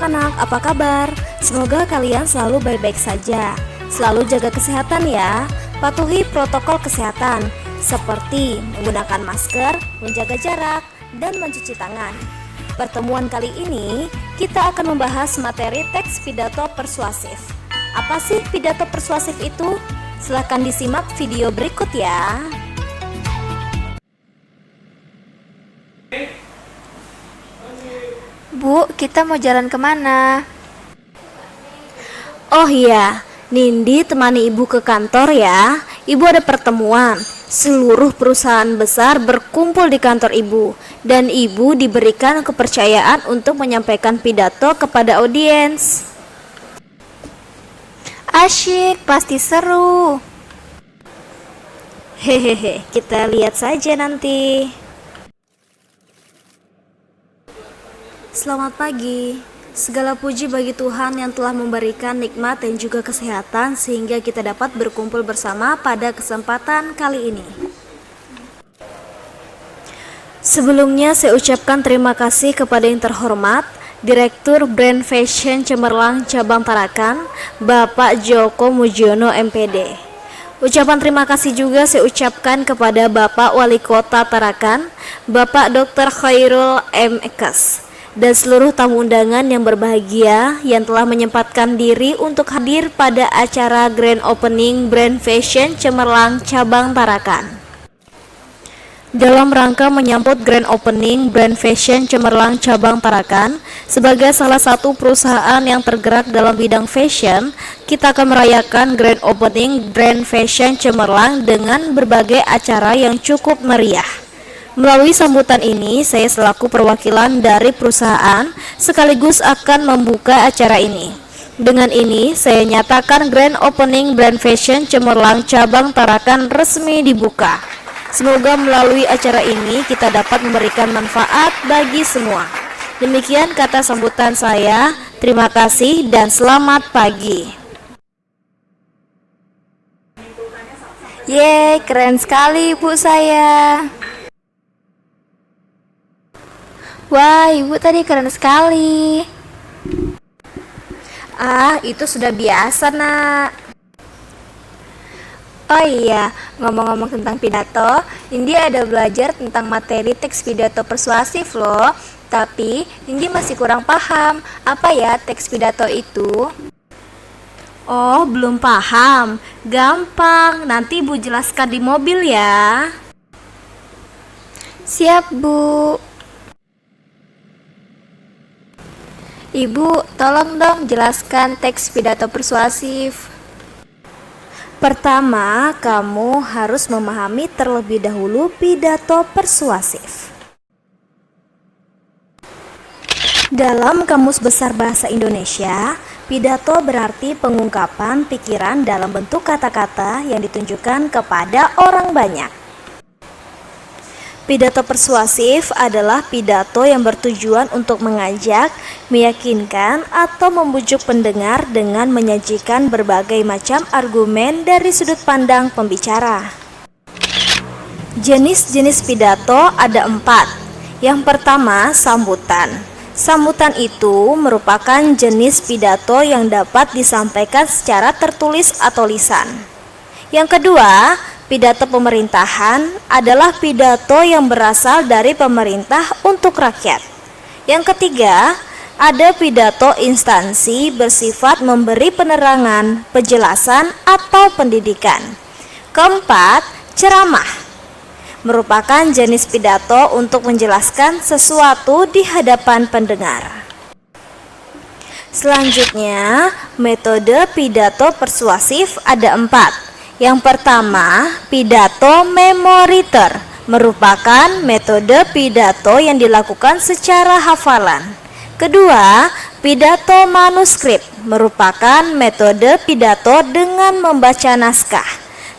anak-anak, apa kabar? Semoga kalian selalu baik-baik saja. Selalu jaga kesehatan ya. Patuhi protokol kesehatan seperti menggunakan masker, menjaga jarak, dan mencuci tangan. Pertemuan kali ini kita akan membahas materi teks pidato persuasif. Apa sih pidato persuasif itu? Silahkan disimak video berikut ya. Bu, kita mau jalan kemana? Oh iya, Nindi temani ibu ke kantor ya. Ibu ada pertemuan. Seluruh perusahaan besar berkumpul di kantor ibu, dan ibu diberikan kepercayaan untuk menyampaikan pidato kepada audiens. Asyik, pasti seru. Hehehe, kita lihat saja nanti. Selamat pagi. Segala puji bagi Tuhan yang telah memberikan nikmat dan juga kesehatan sehingga kita dapat berkumpul bersama pada kesempatan kali ini. Sebelumnya saya ucapkan terima kasih kepada yang terhormat Direktur Brand Fashion Cemerlang Cabang Tarakan, Bapak Joko Mujiono MPD. Ucapan terima kasih juga saya ucapkan kepada Bapak Wali Kota Tarakan, Bapak Dr. Khairul M.Ekas, dan seluruh tamu undangan yang berbahagia yang telah menyempatkan diri untuk hadir pada acara Grand Opening Brand Fashion Cemerlang Cabang Tarakan. Dalam rangka menyambut Grand Opening Brand Fashion Cemerlang Cabang Tarakan, sebagai salah satu perusahaan yang tergerak dalam bidang fashion, kita akan merayakan Grand Opening Brand Fashion Cemerlang dengan berbagai acara yang cukup meriah. Melalui sambutan ini, saya selaku perwakilan dari perusahaan sekaligus akan membuka acara ini. Dengan ini, saya nyatakan Grand Opening Brand Fashion Cemerlang Cabang Tarakan resmi dibuka. Semoga melalui acara ini kita dapat memberikan manfaat bagi semua. Demikian kata sambutan saya. Terima kasih dan selamat pagi. Yeay, keren sekali ibu saya. Wah, ibu tadi keren sekali. Ah, itu sudah biasa, nak. Oh iya, ngomong-ngomong tentang pidato, Indi ada belajar tentang materi teks pidato persuasif loh. Tapi Indi masih kurang paham, apa ya teks pidato itu? Oh, belum paham? Gampang, nanti ibu jelaskan di mobil ya. Siap, Bu. Ibu, tolong dong jelaskan teks pidato persuasif. Pertama, kamu harus memahami terlebih dahulu pidato persuasif. Dalam Kamus Besar Bahasa Indonesia, pidato berarti pengungkapan pikiran dalam bentuk kata-kata yang ditunjukkan kepada orang banyak. Pidato persuasif adalah pidato yang bertujuan untuk mengajak, meyakinkan, atau membujuk pendengar dengan menyajikan berbagai macam argumen dari sudut pandang pembicara. Jenis-jenis pidato ada 4. Yang pertama, sambutan. Sambutan itu merupakan jenis pidato yang dapat disampaikan secara tertulis atau lisan. Yang kedua, pidato pemerintahan adalah pidato yang berasal dari pemerintah untuk rakyat. Yang ketiga, ada pidato instansi bersifat memberi penerangan, penjelasan, atau pendidikan. Keempat, ceramah merupakan jenis pidato untuk menjelaskan sesuatu di hadapan pendengar. Selanjutnya, metode pidato persuasif ada 4. Yang pertama, pidato memoriter merupakan metode pidato yang dilakukan secara hafalan. Kedua, pidato manuskrip merupakan metode pidato dengan membaca naskah.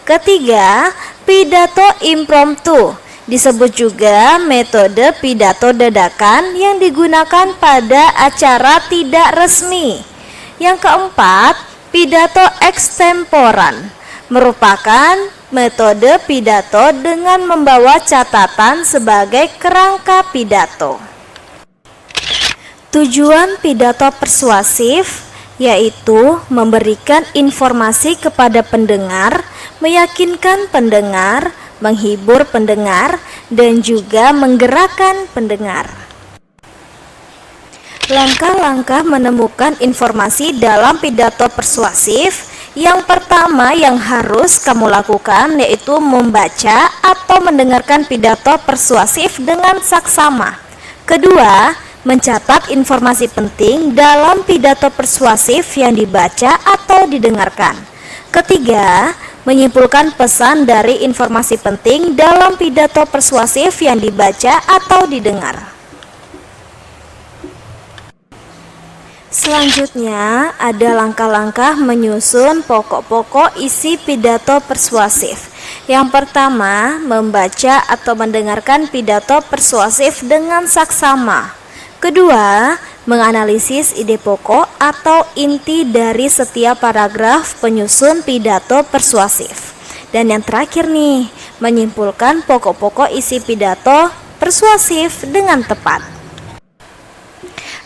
Ketiga, pidato impromptu disebut juga metode pidato dadakan yang digunakan pada acara tidak resmi. Yang keempat, pidato ekstemporan merupakan metode pidato dengan membawa catatan sebagai kerangka pidato. Tujuan pidato persuasif yaitu memberikan informasi kepada pendengar, meyakinkan pendengar, menghibur pendengar, dan juga menggerakkan pendengar. Langkah-langkah menemukan informasi dalam pidato persuasif. Yang pertama yang harus kamu lakukan yaitu membaca atau mendengarkan pidato persuasif dengan saksama. Kedua, mencatat informasi penting dalam pidato persuasif yang dibaca atau didengarkan. Ketiga, menyimpulkan pesan dari informasi penting dalam pidato persuasif yang dibaca atau didengar. Selanjutnya, ada langkah-langkah menyusun pokok-pokok isi pidato persuasif. Yang pertama, membaca atau mendengarkan pidato persuasif dengan saksama. Kedua, menganalisis ide pokok atau inti dari setiap paragraf penyusun pidato persuasif. Dan yang terakhir nih, menyimpulkan pokok-pokok isi pidato persuasif dengan tepat.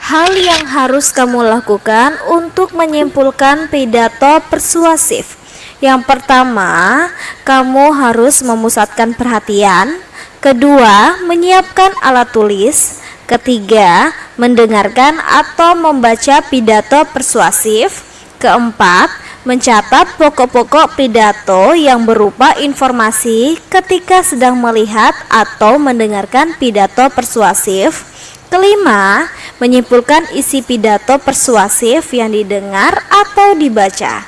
Hal yang harus kamu lakukan untuk menyimpulkan pidato persuasif. Yang pertama, kamu harus memusatkan perhatian. Kedua, menyiapkan alat tulis. Ketiga, mendengarkan atau membaca pidato persuasif. Keempat, mencatat pokok-pokok pidato yang berupa informasi ketika sedang melihat atau mendengarkan pidato persuasif. Kelima, menyimpulkan isi pidato persuasif yang didengar atau dibaca.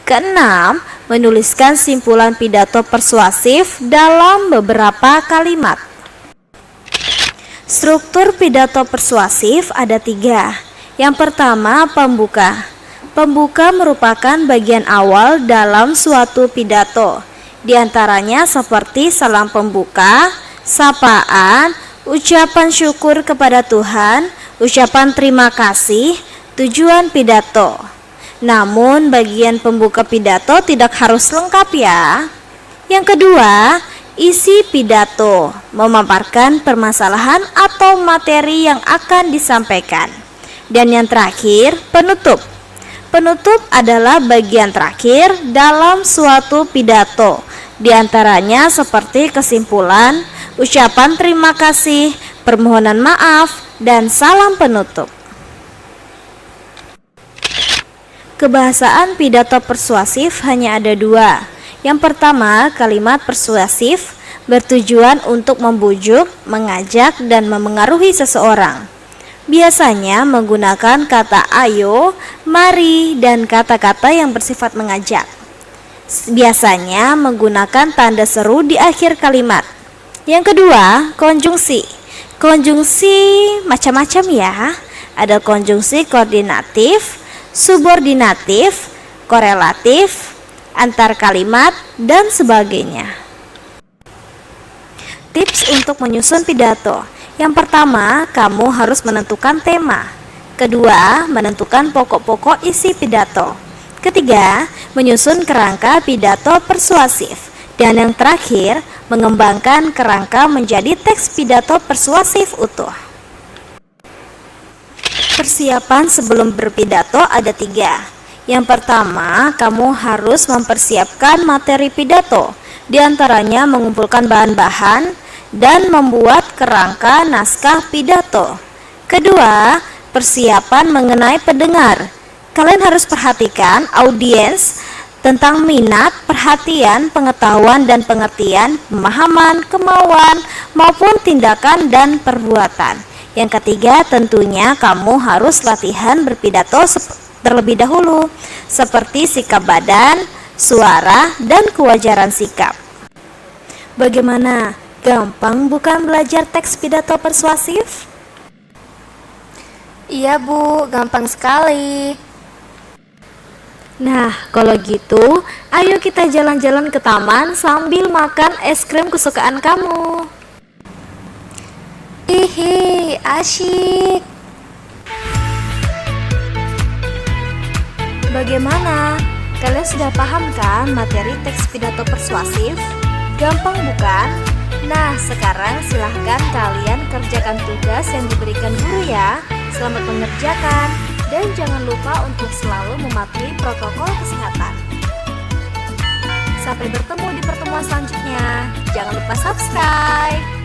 Keenam, menuliskan simpulan pidato persuasif dalam beberapa kalimat. Struktur pidato persuasif ada 3. Yang pertama, pembuka. Pembuka merupakan bagian awal dalam suatu pidato. Di antaranya seperti salam pembuka, sapaan, ucapan syukur kepada Tuhan, ucapan terima kasih, tujuan pidato. Namun bagian pembuka pidato tidak harus lengkap ya. Yang kedua, isi pidato, memaparkan permasalahan atau materi yang akan disampaikan. Dan yang terakhir, penutup. Penutup adalah bagian terakhir dalam suatu pidato. Di antaranya seperti kesimpulan, ucapan terima kasih, permohonan maaf, dan salam penutup. Kebahasaan pidato persuasif hanya ada 2. Yang pertama, kalimat persuasif bertujuan untuk membujuk, mengajak, dan memengaruhi seseorang. Biasanya menggunakan kata ayo, mari, dan kata-kata yang bersifat mengajak. Biasanya menggunakan tanda seru di akhir kalimat. Yang kedua, konjungsi. Konjungsi macam-macam ya. Ada konjungsi koordinatif, subordinatif, korelatif, antar kalimat, dan sebagainya. Tips untuk menyusun pidato. Yang pertama, kamu harus menentukan tema. Kedua, menentukan pokok-pokok isi pidato. Ketiga, menyusun kerangka pidato persuasif. Dan yang terakhir, mengembangkan kerangka menjadi teks pidato persuasif utuh. Persiapan sebelum berpidato ada 3. Yang pertama, kamu harus mempersiapkan materi pidato. Di antaranya mengumpulkan bahan-bahan dan membuat kerangka naskah pidato. Kedua, persiapan mengenai pendengar. Kalian harus perhatikan audiens tentang minat, perhatian, pengetahuan, dan pengertian, pemahaman, kemauan, maupun tindakan dan perbuatan. Yang ketiga, tentunya kamu harus latihan berpidato terlebih dahulu, seperti sikap badan, suara, dan kewajaran sikap. Bagaimana? Gampang bukan belajar teks pidato persuasif? Iya Bu, gampang sekali. Nah, kalau gitu, ayo kita jalan-jalan ke taman sambil makan es krim kesukaan kamu. Hihi, asyik. Bagaimana? Kalian sudah paham kan materi teks pidato persuasif? Gampang bukan? Nah, sekarang silahkan kalian kerjakan tugas yang diberikan guru ya. Selamat mengerjakan dan jangan lupa untuk selalu mematuhi protokol kesehatan. Sampai bertemu di pertemuan selanjutnya. Jangan lupa subscribe.